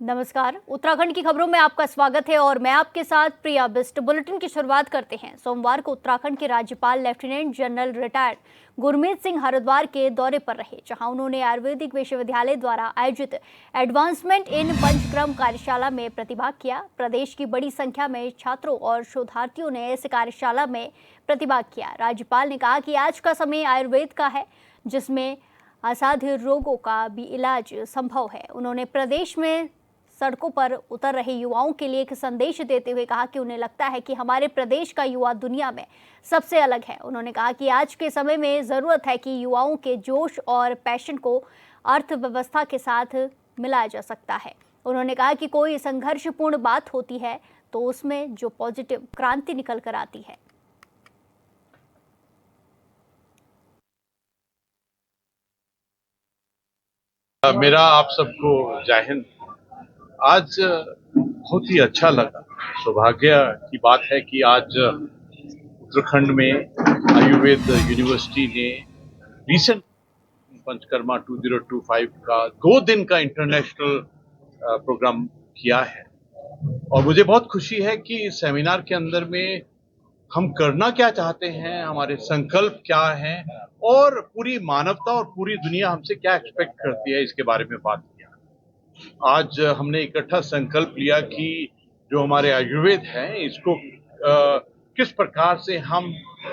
नमस्कार। उत्तराखंड की खबरों में आपका स्वागत है और मैं आपके साथ प्रिया बिस्ट। बुलेटिन की शुरुआत करते हैं। सोमवार को उत्तराखंड के राज्यपाल lieutenant general retired Gurmeet Singh Haridwar के दौरे पर रहे, जहां उन्होंने आयुर्वेदिक विश्वविद्यालय द्वारा आयोजित एडवांसमेंट इन पंचक्रम कार्यशाला में प्रतिभाग किया। प्रदेश की बड़ी संख्या में छात्रों और शोधार्थियों ने इस कार्यशाला में प्रतिभाग किया। राज्यपाल ने कहा कि आज का समय आयुर्वेद का है, जिसमें असाध्य रोगों का भी इलाज संभव है। उन्होंने प्रदेश में सड़कों पर उतर रहे युवाओं के लिए एक संदेश देते हुए कहा कि उन्हें लगता है कि हमारे प्रदेश का युवा दुनिया में सबसे अलग है। उन्होंने कहा कि आज के समय में ज़रूरत है कि युवाओं के जोश और पैशन को अर्थव्यवस्था के साथ मिलाया जा सकता है। उन्होंने कहा कि कोई संघर्षपूर्ण बात होती है तो उसमें जो पॉजिटिव क्रांति निकल कर आती है। मेरा आप सबको जय हिंद। आज बहुत ही अच्छा लगा। सौभाग्य की बात है कि आज उत्तराखंड में आयुर्वेद यूनिवर्सिटी ने रिसेंट पंचकर्मा 2025 का 2 दिन का इंटरनेशनल प्रोग्राम किया है और मुझे बहुत खुशी है कि इस सेमिनार के अंदर में हम करना क्या चाहते हैं, हमारे संकल्प क्या हैं और पूरी मानवता और पूरी दुनिया हमसे क्या एक्सपेक्ट करती है, इसके बारे में बात किया। आज हमने इकट्ठा संकल्प लिया कि जो हमारे आयुर्वेद है इसको किस प्रकार से हम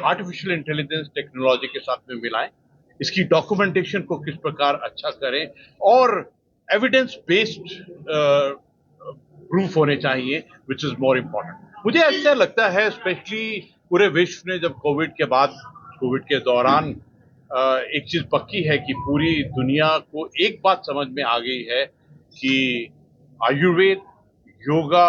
आर्टिफिशियल इंटेलिजेंस टेक्नोलॉजी के साथ में मिलाएं, इसकी डॉक्यूमेंटेशन को किस प्रकार अच्छा करें और एविडेंस बेस्ड प्रूफ होने चाहिए, विच इज मोर इम्पोर्टेंट। मुझे ऐसा लगता है स्पेशली पूरे विश्व ने जब कोविड के दौरान एक चीज पक्की है कि पूरी दुनिया को एक बात समझ में आ गई है कि आयुर्वेद, योगा,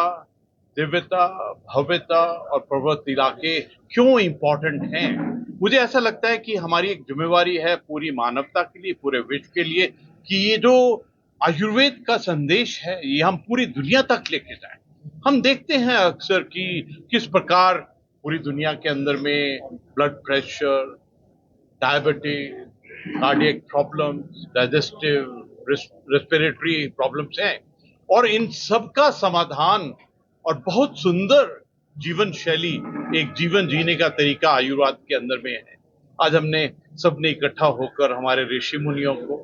दिव्यता, भव्यता और पर्वत इलाके क्यों इंपॉर्टेंट हैं। मुझे ऐसा लगता है कि हमारी एक जिम्मेवारी है पूरी मानवता के लिए, पूरे विश्व के लिए, कि ये जो आयुर्वेद का संदेश है ये हम पूरी दुनिया तक लेके जाएं। हम देखते हैं अक्सर कि किस प्रकार पूरी दुनिया के अंदर में blood pressure, diabetes, cardiac problems, digestive, respiratory problems हैं और इन सब का समाधान और बहुत सुंदर जीवन शैली, एक जीवन जीने का तरीका आयुर्वेद के अंदर में है। आज हमने सबने इकट्ठा होकर हमारे ऋषि मुनियों को,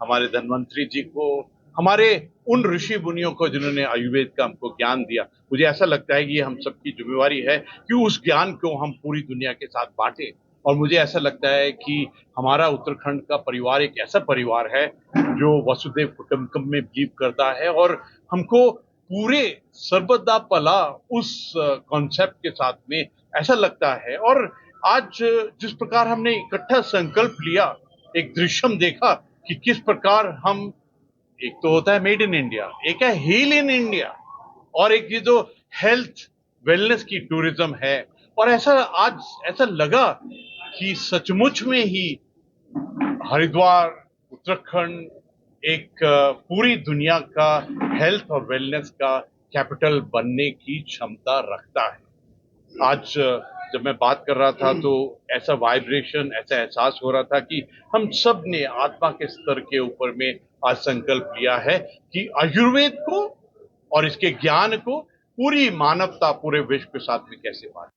हमारे धन्वंतरी जी को, हमारे उन ऋषि मुनियों को जिन्होंने आयुर्वेद का हमको ज्ञान दिया, मुझे ऐसा लगता है कि ये हम सबकी जिम्मेवारी है कि उस ज्ञान को हम पूरी दुनिया के साथ बांटें। और मुझे ऐसा लगता है कि हमारा उत्तराखंड का परिवार एक ऐसा परिवार है जो वसुधैव कुटुंबकम में बिलीव करता है और हमको पूरे सर्वदा पला उस कॉन्सेप्ट के साथ में ऐसा लगता है। और आज जिस प्रकार हमने इकट्ठा संकल्प लिया, एक दृश्यम देखा कि किस प्रकार हम, एक तो होता है मेड इन इंडिया, एक है हील इन इंडिया और एक ये जो हेल्थ वेलनेस की टूरिज्म है। और आज ऐसा लगा कि सचमुच में ही हरिद्वार, उत्तराखंड एक पूरी दुनिया का हेल्थ और वेलनेस का कैपिटल बनने की क्षमता रखता है। आज जब मैं बात कर रहा था तो ऐसा वाइब्रेशन, ऐसा एहसास हो रहा था कि हम सब ने आत्मा के स्तर के ऊपर में आज संकल्प लिया है कि आयुर्वेद को और इसके ज्ञान को पूरी मानवता, पूरे विश्व के साथ में कैसे बांटे।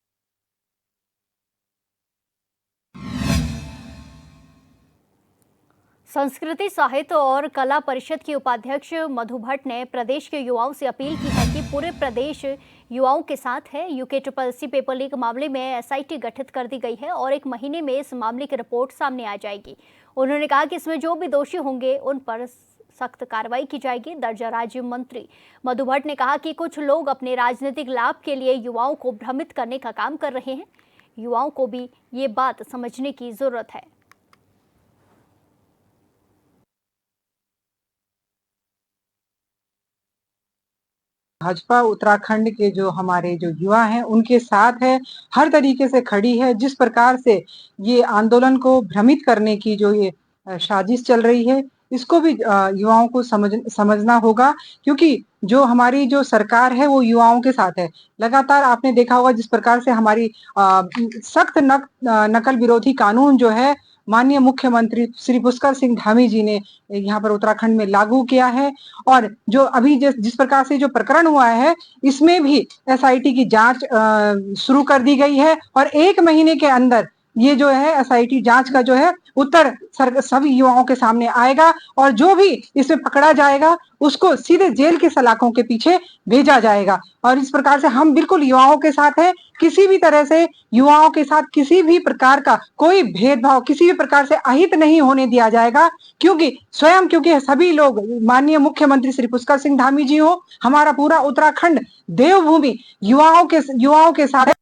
संस्कृति, साहित्य और कला परिषद के उपाध्यक्ष मधु भट्ट ने प्रदेश के युवाओं से अपील की है कि पूरे प्रदेश युवाओं के साथ है। UKSSC पेपर लीक मामले में SIT गठित कर दी गई है और 1 महीने में इस मामले की रिपोर्ट सामने आ जाएगी। उन्होंने कहा कि इसमें जो भी दोषी होंगे उन पर सख्त कार्रवाई की जाएगी। दर्जा राज्य मंत्री मधु भट्ट ने कहा कि कुछ लोग अपने राजनीतिक लाभ के लिए युवाओं को भ्रमित करने का काम कर रहे हैं। युवाओं को भी ये बात समझने की जरूरत है। भाजपा उत्तराखंड के जो हमारे जो युवा हैं उनके साथ है, हर तरीके से खड़ी है। जिस प्रकार से ये आंदोलन को भ्रमित करने की जो ये साजिश चल रही है, इसको भी युवाओं को समझना होगा, क्योंकि जो हमारी जो सरकार है वो युवाओं के साथ है। लगातार आपने देखा होगा जिस प्रकार से हमारी सख्त नकल विरोधी कानून जो है माननीय मुख्यमंत्री श्री पुष्कर सिंह धामी जी ने यहाँ पर उत्तराखंड में लागू किया है। और जो अभी जिस प्रकार से जो प्रकरण हुआ है, इसमें भी एसआईटी की जांच शुरू कर दी गई है और 1 महीने के अंदर ये जो है एसआईटी जांच का जो है उत्तर सभी युवाओं के सामने आएगा और जो भी इसमें पकड़ा जाएगा उसको सीधे जेल की सलाखों के पीछे भेजा जाएगा। और इस प्रकार से हम बिल्कुल युवाओं के साथ हैं। किसी भी तरह से युवाओं के साथ किसी भी प्रकार का कोई भेदभाव किसी भी प्रकार से अहित नहीं होने दिया जाएगा, क्योंकि सभी लोग माननीय मुख्यमंत्री श्री पुष्कर सिंह धामी जी हो, हमारा पूरा उत्तराखंड देवभूमि युवाओं के साथ।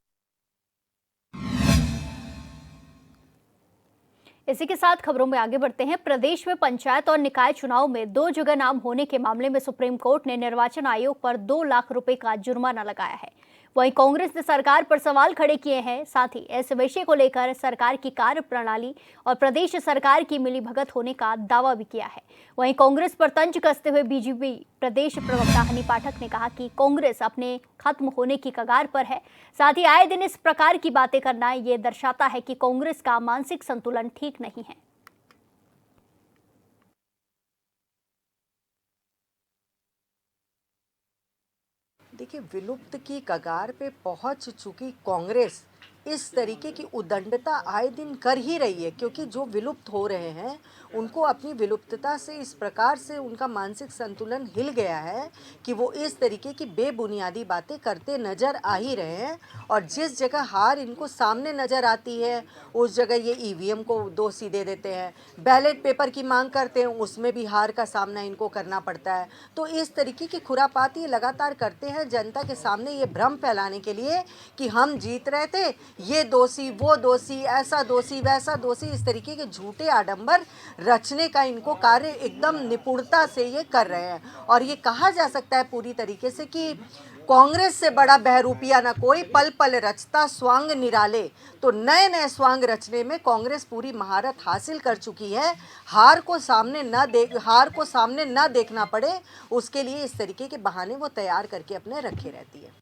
इसी के साथ खबरों में आगे बढ़ते हैं। प्रदेश में पंचायत और निकाय चुनाव में 2 जगह नाम होने के मामले में सुप्रीम कोर्ट ने निर्वाचन आयोग पर 2 लाख रुपए का जुर्माना लगाया है। वहीं कांग्रेस ने सरकार पर सवाल खड़े किए हैं। साथ ही इस विषय को लेकर सरकार की कार्य प्रणाली और प्रदेश सरकार की मिलीभगत होने का दावा भी किया है। वहीं कांग्रेस पर तंज कसते हुए बीजेपी प्रदेश प्रवक्ता हनी पाठक ने कहा कि कांग्रेस अपने खत्म होने की कगार पर है। साथ ही आए दिन इस प्रकार की बातें करना ये दर्शाता है कि कांग्रेस का मानसिक संतुलन ठीक नहीं है। देखिए, विलुप्त की कगार पे पहुंच चुकी कांग्रेस इस तरीके की उद्दंडता आए दिन कर ही रही है, क्योंकि जो विलुप्त हो रहे हैं उनको अपनी विलुप्तता से इस प्रकार से उनका मानसिक संतुलन हिल गया है कि वो इस तरीके की बेबुनियादी बातें करते नज़र आ ही रहे हैं। और जिस जगह हार इनको सामने नज़र आती है उस जगह ये ईवीएम को दोषी दे देते हैं, बैलेट पेपर की मांग करते हैं उसमें भी हार का सामना इनको करना पड़ता है। तो इस तरीके की खुरापाती लगातार करते हैं जनता के सामने ये भ्रम फैलाने के लिए कि हम जीत रहे थे, ये दोषी वो दोषी, ऐसा दोषी वैसा दोषी, इस तरीके के झूठे आडंबर रचने का इनको कार्य एकदम निपुणता से ये कर रहे हैं। और ये कहा जा सकता है पूरी तरीके से कि कांग्रेस से बड़ा बहरूपिया ना कोई, पल पल रचता स्वांग निराले। तो नए नए स्वांग रचने में कांग्रेस पूरी महारत हासिल कर चुकी है। हार को सामने न देखना पड़े उसके लिए इस तरीके के बहाने वो तैयार करके अपने रखे रहती है।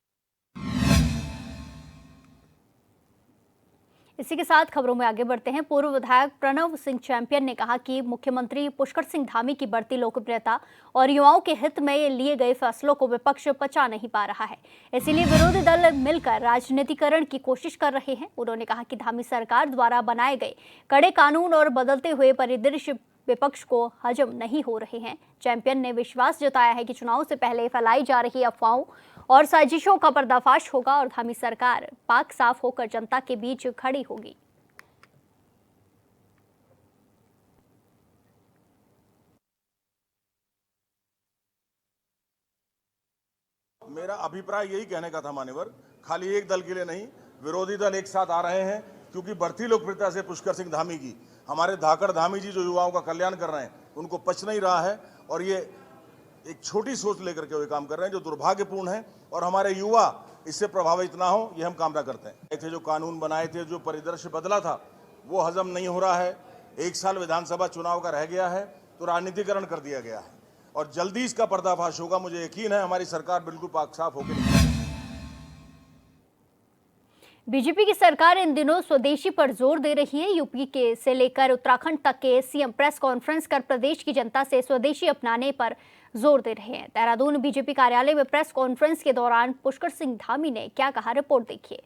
इसी के साथ खबरों में आगे बढ़ते हैं। पूर्व विधायक प्रणव सिंह चैंपियन ने कहा कि मुख्यमंत्री पुष्कर सिंह धामी की बढ़ती लोकप्रियता और युवाओं के हित में लिए गए फैसलों को विपक्ष पचा नहीं पा रहा है, इसीलिए विरोधी दल मिलकर राजनीतिकरण की कोशिश कर रहे हैं। उन्होंने कहा कि धामी सरकार द्वारा बनाए गए कड़े कानून और बदलते हुए परिदृश्य विपक्ष को हजम नहीं हो रहे हैं। चैंपियन ने विश्वास जताया है कि चुनाव से पहले फैलाई जा रही अफवाहों और साजिशों का पर्दाफाश होगा और धामी सरकार पाक साफ होकर जनता के बीच खड़ी होगी। मेरा अभिप्राय यही कहने का था मान्यवर, खाली एक दल के लिए नहीं, विरोधी दल एक साथ आ रहे हैं क्योंकि बढ़ती लोकप्रियता से पुष्कर सिंह धामी की, हमारे धाकड़ धामी जी जो युवाओं का कल्याण कर रहे हैं उनको पच नहीं रहा है और ये एक छोटी सोच लेकर के वे काम कर रहे हैं जो दुर्भाग्यपूर्ण है और हमारे युवा इससे प्रभावित ना हो, ये हम कामना करते हैं। थे जो कानून बनाए थे, जो परिदृश्य बदला था, वो हजम नहीं हो रहा है। 1 साल विधानसभा चुनाव का रह गया है तो राजनीतिकरण कर दिया गया है और जल्दी इसका पर्दाफाश होगा। मुझे यकीन है हमारी सरकार बिल्कुल पाक साफ होगी। बीजेपी की सरकार इन दिनों स्वदेशी पर जोर दे रही है। यूपी के से लेकर उत्तराखंड तक के सीएम प्रेस कॉन्फ्रेंस कर प्रदेश की जनता से स्वदेशी अपनाने पर जोर दे रहे हैं। देहरादून बीजेपी कार्यालय में प्रेस कॉन्फ्रेंस के दौरान पुष्कर सिंह धामी ने क्या कहा, रिपोर्ट देखिए।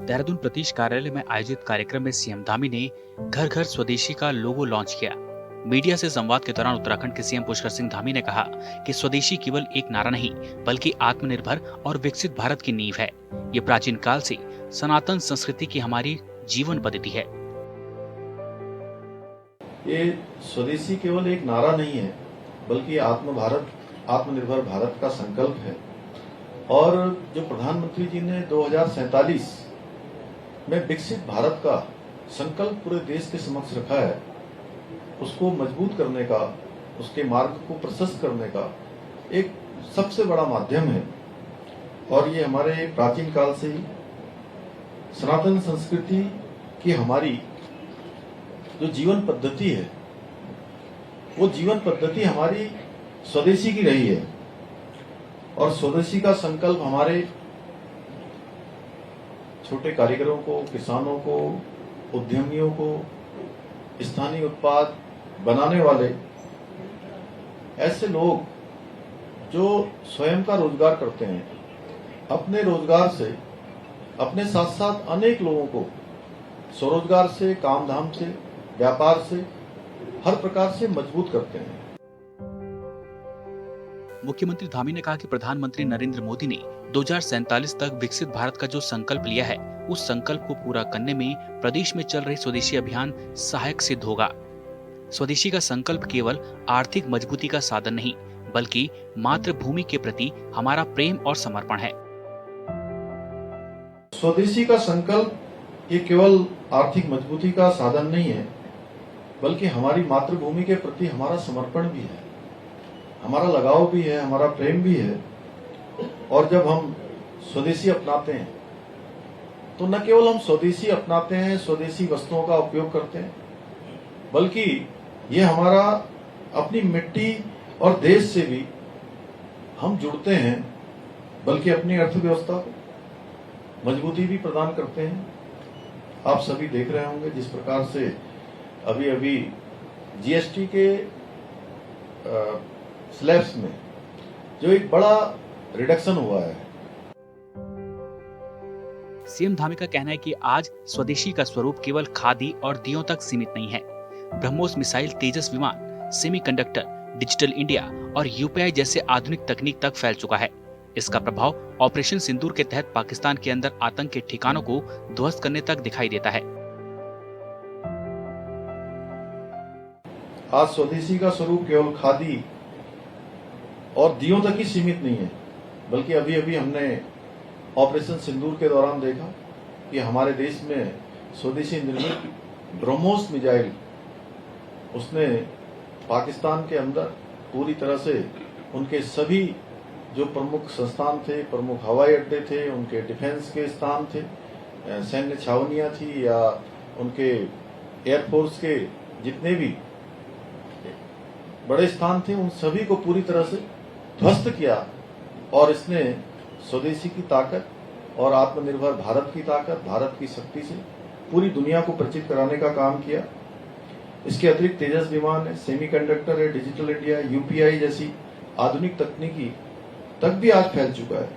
देहरादून प्रदेश कार्यालय में आयोजित कार्यक्रम में सीएम धामी ने घर घर स्वदेशी का लोगो लॉन्च किया। मीडिया से संवाद के दौरान उत्तराखंड के सीएम पुष्कर सिंह धामी ने कहा कि स्वदेशी केवल एक नारा नहीं बल्कि आत्मनिर्भर और विकसित भारत की नींव है। ये प्राचीन काल से सनातन संस्कृति की हमारी जीवन पद्धति है। ये स्वदेशी केवल एक नारा नहीं है बल्कि आत्मनिर्भर भारत का संकल्प है। और जो प्रधानमंत्री जी ने 2047 में विकसित भारत का संकल्प पूरे देश के समक्ष रखा है, उसको मजबूत करने का, उसके मार्ग को प्रशस्त करने का एक सबसे बड़ा माध्यम है। और ये हमारे प्राचीन काल से ही सनातन संस्कृति की हमारी जो जीवन पद्धति है, वो जीवन पद्धति हमारी स्वदेशी की रही है। और स्वदेशी का संकल्प हमारे छोटे कारीगरों को, किसानों को, उद्यमियों को, स्थानीय उत्पाद बनाने वाले ऐसे लोग जो स्वयं का रोजगार करते हैं, अपने रोजगार से, अपने साथ साथ अनेक लोगों को स्वरोजगार से, काम धाम से, व्यापार से, हर प्रकार से मजबूत करते हैं। मुख्यमंत्री धामी ने कहा कि प्रधानमंत्री नरेंद्र मोदी ने 2047 तक विकसित भारत का जो संकल्प लिया है, उस संकल्प को पूरा करने में प्रदेश में चल रही स्वदेशी अभियान सहायक सिद्ध होगा। स्वदेशी का संकल्प केवल आर्थिक मजबूती का साधन नहीं, बल्कि मातृभूमि के प्रति हमारा प्रेम और समर्पण है। स्वदेशी का संकल्प ये केवल आर्थिक मजबूती का साधन नहीं है, बल्कि हमारी मातृभूमि के प्रति हमारा समर्पण भी है, हमारा लगाव भी है, हमारा प्रेम भी है। और जब हम स्वदेशी अपनाते हैं तो न केवल हम स्वदेशी अपनाते हैं, स्वदेशी वस्तुओं का उपयोग करते हैं, बल्कि ये हमारा अपनी मिट्टी और देश से भी हम जुड़ते हैं, बल्कि अपनी अर्थव्यवस्था को मजबूती भी प्रदान करते हैं। आप सभी देख रहे होंगे जिस प्रकार से अभी अभी जीएसटी के स्लैब्स में जो एक बड़ा रिडक्शन हुआ है। सीएम धामी का कहना है कि आज स्वदेशी का स्वरूप केवल खादी और दियों तक सीमित नहीं है। ब्रह्मोस मिसाइल, तेजस विमान, सेमीकंडक्टर, डिजिटल इंडिया और यूपीआई जैसे आधुनिक तकनीक तक फैल चुका है। इसका प्रभाव ऑपरेशन सिंदूर के तहत पाकिस्तान के अंदर आतंक के ठिकानों को ध्वस्त करने तक दिखाई देता है। आज स्वदेशी का स्वरूप केवल खादी और दियों तक ही सीमित नहीं है, बल्कि अभी अभी हमने ऑपरेशन सिंदूर के दौरान देखा कि हमारे देश में स्वदेशी निर्मित ब्रह्मोस मिसाइल उसने पाकिस्तान के अंदर पूरी तरह से उनके सभी जो प्रमुख संस्थान थे, प्रमुख हवाई अड्डे थे, उनके डिफेंस के स्थान थे, सैन्य छावनियां थी या उनके एयरफोर्स के जितने भी बड़े स्थान थे, उन सभी को पूरी तरह से ध्वस्त किया। और इसने स्वदेशी की ताकत और आत्मनिर्भर भारत की ताकत, भारत की शक्ति से पूरी दुनिया को परिचित कराने का काम किया। इसके अतिरिक्त तेजस विमान है, सेमीकंडक्टर है, डिजिटल इंडिया, यूपीआई जैसी आधुनिक तकनीकी तक भी आज फैल चुका है।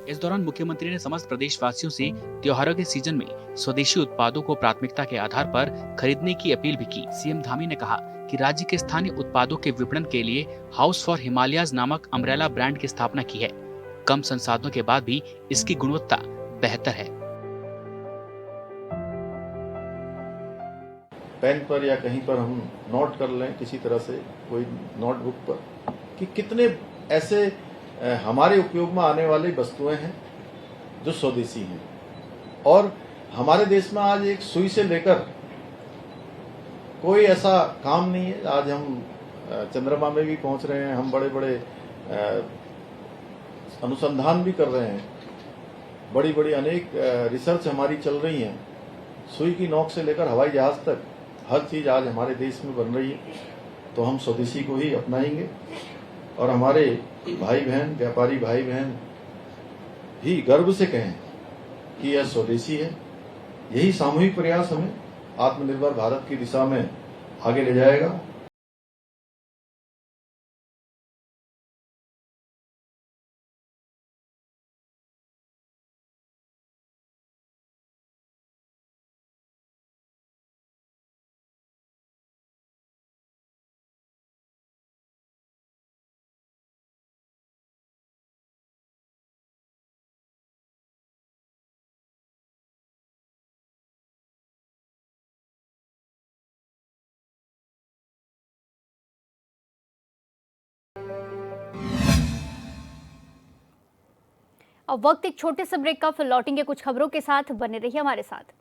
इस दौरान मुख्यमंत्री ने समस्त प्रदेशवासियों से त्योहारों के सीजन में स्वदेशी उत्पादों को प्राथमिकता के आधार पर खरीदने की अपील भी की। सीएम धामी ने कहा कि राज्य के स्थानीय उत्पादों के विपणन के लिए हाउस फॉर हिमालयाज नामक अम्ब्रेला ब्रांड की स्थापना की है। कम संसाधनों के बाद भी इसकी गुणवत्ता बेहतर है। पेन पर या कहीं पर हम नोट कर लें, किसी तरह से कोई नोटबुक पर, कि कितने ऐसे हमारे उपयोग में आने वाली वस्तुएं हैं जो स्वदेशी हैं। और हमारे देश में आज एक सुई से लेकर कोई ऐसा काम नहीं है। आज हम चंद्रमा में भी पहुंच रहे हैं, हम बड़े बड़े अनुसंधान भी कर रहे हैं, बड़ी बड़ी अनेक रिसर्च हमारी चल रही हैं। सुई की नोक से लेकर हवाई जहाज तक हर चीज आज हमारे देश में बन रही है। तो हम स्वदेशी को ही अपनाएंगे और हमारे भाई बहन, व्यापारी भाई बहन भी गर्व से कहें कि यह स्वदेशी है। यही सामूहिक प्रयास हमें आत्मनिर्भर भारत की दिशा में आगे ले जाएगा। अब वक्त एक छोटे से ब्रेक का, फिर लौटेंगे कुछ खबरों के साथ। बने रहिए हमारे साथ।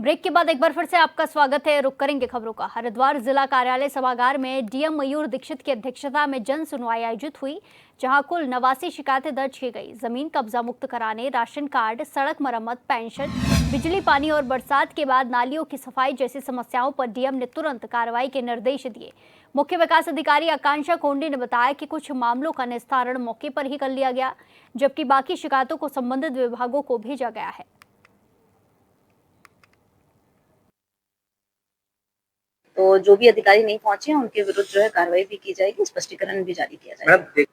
ब्रेक के बाद एक बार फिर से आपका स्वागत है। रुक करेंगे खबरों का। हरिद्वार जिला कार्यालय सभागार में डीएम मयूर दीक्षित की अध्यक्षता में जन सुनवाई आयोजित हुई, जहां कुल 89 शिकायतें दर्ज की गई। जमीन कब्जा मुक्त कराने, राशन कार्ड, सड़क मरम्मत, पेंशन, बिजली पानी और बरसात के बाद नालियों की सफाई जैसी समस्याओं पर डीएम ने तुरंत कार्रवाई के निर्देश दिए। मुख्य विकास अधिकारी आकांक्षा कोंडी ने बताया कि कुछ मामलों का निस्तारण मौके पर ही कर लिया गया, जबकि बाकी शिकायतों को संबंधित विभागों को भेजा गया है। तो जो भी अधिकारी नहीं पहुंचे हैं उनके विरुद्ध जो है कार्रवाई भी की जाएगी, स्पष्टीकरण भी जारी किया जाएगा।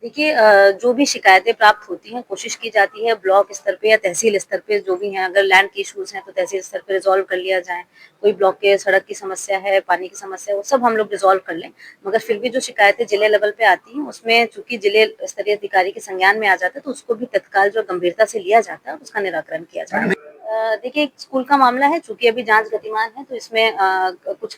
देखिए, जो भी शिकायतें प्राप्त होती हैं, कोशिश की जाती है ब्लॉक स्तर पे या तहसील स्तर पे जो भी हैं, अगर लैंड के इश्यूज हैं तो तहसील स्तर पे रिजॉल्व कर लिया जाए। कोई ब्लॉक के सड़क की समस्या है, पानी की समस्या है, वो सब हम लोग रिजॉल्व कर लें। मगर फिर भी जो शिकायतें जिले लेवल पे आती हैं उसमें चूंकि जिले स्तरीय अधिकारी के संज्ञान में आ जाता है तो उसको भी तत्काल जो गंभीरता से लिया जाता है उसका निराकरण किया जाता है। देखिए, एक स्कूल का मामला है, चूंकि अभी जांच गतिमान है तो इसमें कुछ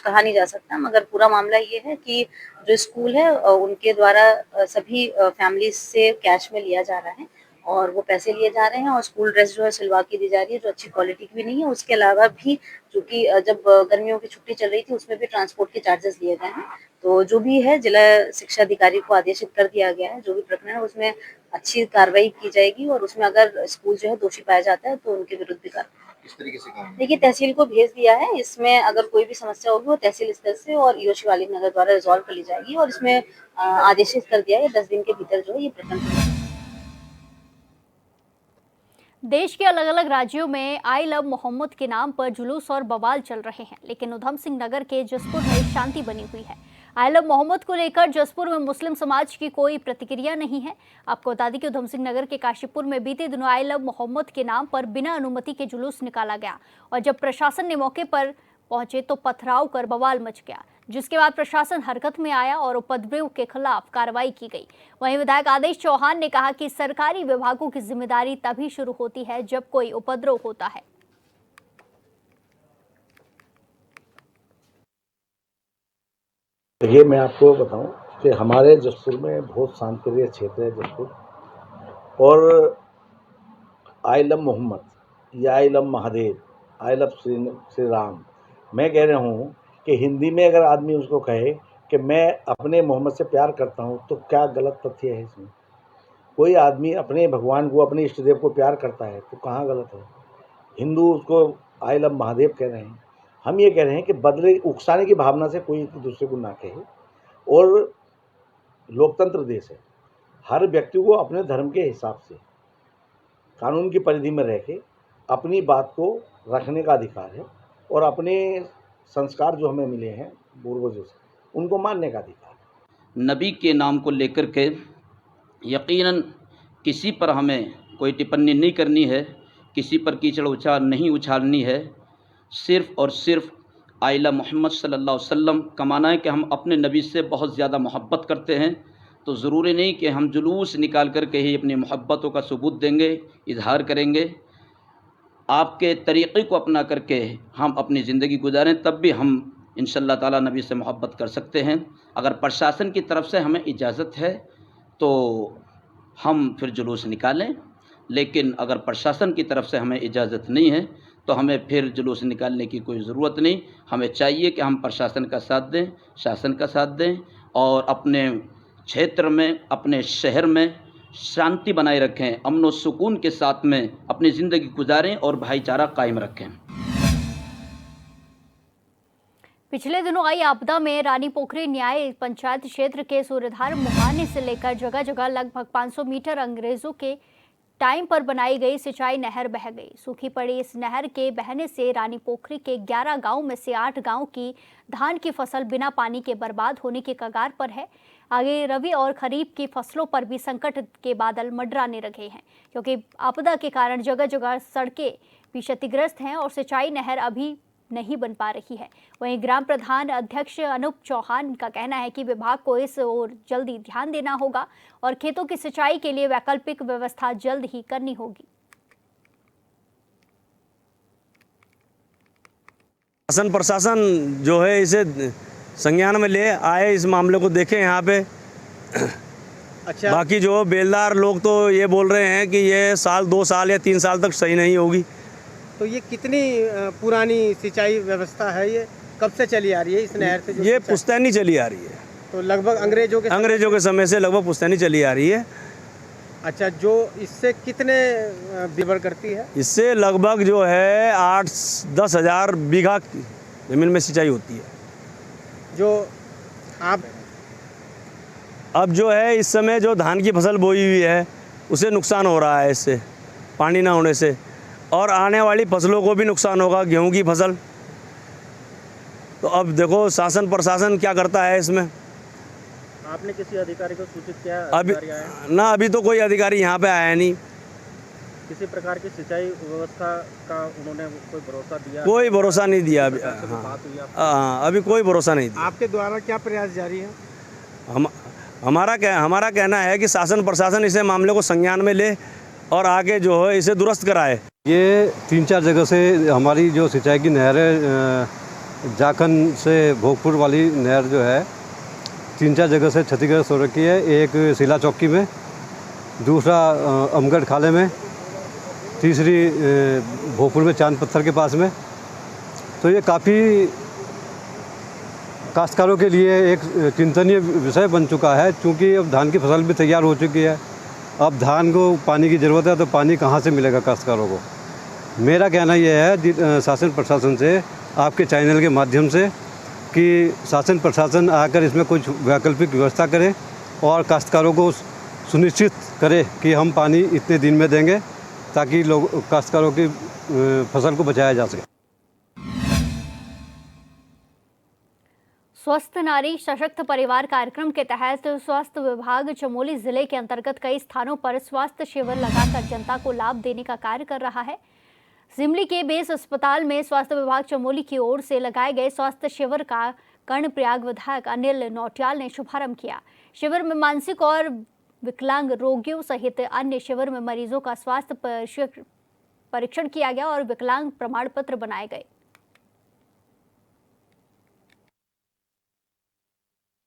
कहा नहीं जा सकता, मगर पूरा मामला ये है कि जो स्कूल है उनके द्वारा सभी फैमिलीज से कैश में लिया जा रहा है और वो पैसे लिए जा रहे हैं और स्कूल ड्रेस जो है सिलवा के दी जा रही है, जो अच्छी क्वालिटी की भी नहीं है। उसके अलावा भी चूंकि जब गर्मियों की छुट्टी चल रही थी उसमें भी ट्रांसपोर्ट के चार्जेस लिए गए हैं। तो जो भी है जिला शिक्षा अधिकारी को आदेशित कर दिया गया है, जो भी प्रकरण है उसमें अच्छी कार्रवाई की जाएगी और उसमें अगर स्कूल जो है दोषी पाया जाता है तो उनके विरुद्ध भी कार्रवाई। किस तरीके से काम? देखिए, तहसील को भेज दिया है। इसमें अगर कोई भी समस्या होगी वो तहसील स्तर से और ईओ शिवालिक नगर द्वारा रिजॉल्व कर ली जाएगी और इसमें आदेशित कर दिया है 10 दिन के भीतर जो है ये प्रकरण। देश के अलग अलग राज्यों में आई लव मोहम्मद के नाम पर जुलूस और बवाल चल रहे हैं, लेकिन उधम सिंह नगर के जसपुर में शांति बनी हुई है। आई लव मोहम्मद को लेकर जसपुर में मुस्लिम समाज की कोई प्रतिक्रिया नहीं है। आपको बता दें कि उधम सिंह नगर के काशीपुर में बीते दिनों आई लव मोहम्मद के नाम पर बिना अनुमति के जुलूस निकाला गया और जब प्रशासन ने मौके पर पहुंचे तो पथराव कर बवाल मच गया, जिसके बाद प्रशासन हरकत में आया और उपद्रवियों के खिलाफ कार्रवाई की गई। वहीं विधायक आदेश चौहान ने कहा कि सरकारी विभागों की जिम्मेदारी तभी शुरू होती है जब कोई उपद्रव होता है। ये मैं आपको बताऊं कि हमारे जसपुर में बहुत शांतिप्रिय क्षेत्र है जसपुर, और आई लव मोहम्मद या I love Mahadev, I love Shri Ram, मैं कह रहा हूँ कि हिंदी में अगर आदमी उसको कहे कि मैं अपने मोहम्मद से प्यार करता हूँ तो क्या गलत तथ्य है इसमें? कोई आदमी अपने भगवान को, अपने इष्ट देव को प्यार करता है तो कहाँ गलत है? हिंदू उसको आई लव महादेव कह रहे हैं, हम ये कह रहे हैं कि बदले उकसाने की भावना से कोई दूसरे को ना कहे। और लोकतंत्र देश है, हर व्यक्ति को अपने धर्म के हिसाब से कानून की परिधि में रह के अपनी बात को रखने का अधिकार है और अपने संस्कार जो हमें मिले हैं पूर्वजों से उनको मानने का अधिकार है। नबी के नाम को लेकर के यकीनन किसी पर हमें कोई टिप्पणी नहीं करनी है, किसी पर कीचड़ नहीं उछालनी है। सिर्फ़ और सिर्फ आइला मोहम्मद सल्लल्लाहु अलैहि वसल्लम का माना है कि हम अपने नबी से बहुत ज़्यादा मोहब्बत करते हैं, तो ज़रूरी नहीं कि हम जुलूस निकाल कर के ही अपनी मोहब्बतों का सबूत देंगे, इजहार करेंगे। आपके तरीक़े को अपना करके हम अपनी ज़िंदगी गुजारें, तब भी हम इंशाअल्लाह ताला नबी से मोहब्बत कर सकते हैं। अगर प्रशासन की तरफ से हमें इजाज़त है तो हम फिर जुलूस निकालें, लेकिन अगर प्रशासन की तरफ से हमें इजाज़त नहीं है तो हमें फिर जुलूस निकालने की कोई ज़रूरत नहीं। हमें चाहिए कि हम प्रशासन का साथ दें, शासन का साथ दें और अपने क्षेत्र में, अपने शहर में शांति बनाए रखें, अमन व सुकून के साथ में अपनी ज़िंदगी गुजारें और भाईचारा कायम रखें। पिछले दिनों आई आपदा में रानी पोखरी न्याय पंचायत क्षेत्र के सूर्यधार मुहाने से लेकर जगह जगह लगभग 500 मीटर अंग्रेजों के टाइम पर बनाई गई सिंचाई नहर बह गई। सूखी पड़ी इस नहर के बहने से रानी पोखरी के 11 गांव में से 8 गांव की धान की फसल बिना पानी के बर्बाद होने के कगार पर है। आगे रबी और खरीफ की फसलों पर भी संकट के बादल मंडराने लगे हैं, क्योंकि आपदा के कारण जगह जगह सड़कें भी क्षतिग्रस्त हैं और सिंचाई नहर अभी नहीं बन पा रही है। वहीं ग्राम प्रधान अध्यक्ष अनूप चौहान का कहना है कि विभाग को इस ओर जल्दी ध्यान देना होगा और खेतों की सिंचाई के लिए वैकल्पिक व्यवस्था जल्द ही करनी होगी। शासन प्रशासन जो है इसे संज्ञान में ले आए, इस मामले को देखें यहाँ पे। अच्छा, बाकी जो बेलदार लोग तो ये बोल रहे हैं कि ये साल 2 साल या 3 साल तक सही नहीं होगी, तो ये कितनी पुरानी सिंचाई व्यवस्था है, ये कब से चली आ रही है इस नहर से? ये पुश्तैनी चली आ रही है, तो लगभग अंग्रेजों के समय से लगभग पुश्तैनी चली आ रही है। अच्छा, जो इससे कितने निर्भर करती है? इससे लगभग जो है 8-10 हज़ार बीघा ज़मीन में सिंचाई होती है। जो आप अब जो है इस समय जो धान की फसल बोई हुई है उसे नुकसान हो रहा है इससे, पानी ना होने से, और आने वाली फसलों को भी नुकसान होगा, गेहूं की फसल। तो अब देखो शासन प्रशासन क्या करता है इसमें। आपने किसी अधिकारी को सूचित किया? अभी तो कोई अधिकारी यहाँ पे आया नहीं। किसी प्रकार की सिंचाई व्यवस्था का उन्होंने कोई भरोसा दिया? कोई भरोसा नहीं दिया अभी। हाँ, अभी कोई भरोसा नहीं दिया। आपके द्वारा क्या प्रयास जारी है? हमारा कहना है कि शासन प्रशासन इसे मामले को संज्ञान में ले और आगे जो है इसे दुरुस्त कराए। ये 3-4 जगह से हमारी जो सिंचाई की नहर है, जाखन से भोगपुर वाली नहर जो है 3-4 जगह से क्षतिग्रस्त हो रखी है। एक सिला चौकी में, दूसरा अमगढ़ खाले में, तीसरी भोगपुर में चांद पत्थर के पास में। तो ये काफ़ी काश्तकारों के लिए एक चिंतनीय विषय बन चुका है, क्योंकि अब धान की फसल भी तैयार हो चुकी है। अब धान को पानी की ज़रूरत है, तो पानी कहाँ से मिलेगा काश्तकारों को। मेरा कहना यह है शासन प्रशासन से, आपके चैनल के माध्यम से, कि शासन प्रशासन आकर इसमें कुछ वैकल्पिक व्यवस्था करे और काश्तकारों को सुनिश्चित करे कि हम पानी इतने दिन में देंगे, ताकि लोग काश्तकारों की फसल को बचाया जा सके। स्वस्थ नारी सशक्त परिवार कार्यक्रम के तहत स्वास्थ्य विभाग चमोली जिले के अंतर्गत कई स्थानों पर स्वास्थ्य शिविर लगाकर जनता को लाभ देने का कार्य कर रहा है। सिमली के बेस अस्पताल में स्वास्थ्य विभाग चमोली की ओर से लगाए गए स्वास्थ्य शिविर का कर्णप्रयाग विधायक अनिल नौटियाल ने शुभारंभ किया। शिविर में मानसिक और विकलांग रोगियों सहित अन्य शिविर में मरीजों का स्वास्थ्य परीक्षण किया गया और विकलांग प्रमाण पत्र बनाए गए।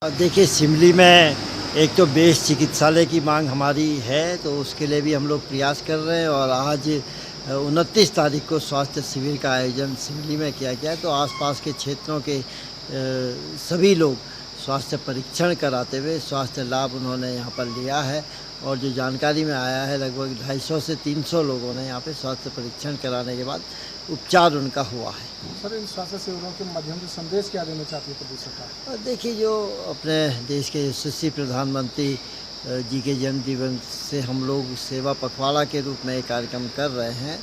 देखिए, सिमली में एक तो बेस चिकित्सालय की मांग हमारी है, तो उसके लिए भी हम लोग प्रयास कर रहे हैं। और आज 29 तारीख को स्वास्थ्य शिविर का आयोजन सिमली में किया गया है। तो आसपास के क्षेत्रों के सभी लोग स्वास्थ्य परीक्षण कराते हुए स्वास्थ्य लाभ उन्होंने यहाँ पर लिया है। और जो जानकारी में आया है, लगभग 250 से 300 लोगों ने यहाँ पे स्वास्थ्य परीक्षण कराने के बाद उपचार उनका हुआ है। सर, इन स्वास्थ्य शिविरों के माध्यम से संदेश क्या देना चाहती है प्रदेश सरकार? देखिए, जो अपने देश के यशस्वी प्रधानमंत्री जी के जन्मदिन से हम लोग सेवा पखवाड़ा के रूप में एक कार्यक्रम कर रहे हैं।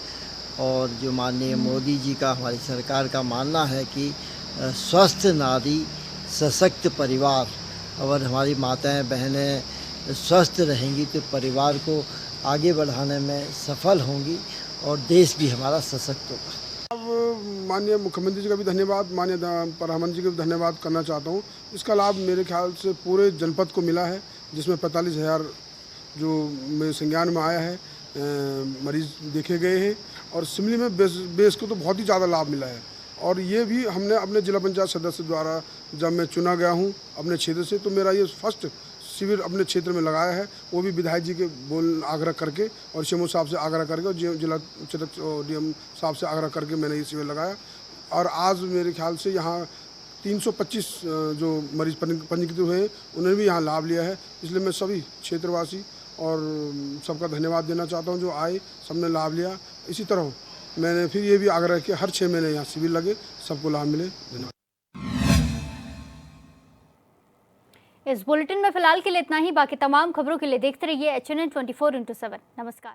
और जो माननीय मोदी जी का, हमारी सरकार का मानना है कि स्वस्थ नारी सशक्त परिवार, और हमारी माताएं बहनें स्वस्थ रहेंगी तो परिवार को आगे बढ़ाने में सफल होंगी और देश भी हमारा सशक्त होगा। अब माननीय मुख्यमंत्री जी का भी धन्यवाद, माननीय प्रधानमंत्री जी का भी धन्यवाद करना चाहता हूँ। इसका लाभ मेरे ख्याल से पूरे जनपद को मिला है, जिसमें 45,000 जो मेरे संज्ञान में आया है मरीज देखे गए हैं। और सिमली में बेस को तो बहुत ही ज़्यादा लाभ मिला है। और ये भी हमने अपने जिला पंचायत सदस्य द्वारा, जब मैं चुना गया हूँ अपने क्षेत्र से, तो मेरा ये फर्स्ट शिविर अपने क्षेत्र में लगाया है। वो भी विधायक जी के आग्रह करके और सीएमओ साहब से आग्रह करके और जिला डीएम साहब से आग्रह करके मैंने ये शिविर लगाया। और आज मेरे ख्याल से यहाँ 325 जो मरीज पंजीकृत हुए हैं, उन्होंने भी यहाँ लाभ लिया है। इसलिए मैं सभी क्षेत्रवासी और सबका धन्यवाद देना चाहता हूँ जो आए, सबने लाभ लिया। इसी तरह मैंने फिर ये भी आग्रह किया, हर 6 महीने यहाँ शिविर लगे, सबको लाभ मिले। धन्यवाद। इस बुलेटिन में फिलहाल के लिए इतना ही। बाकी तमाम खबरों के लिए देखते रहिए HNN 24/7। नमस्कार।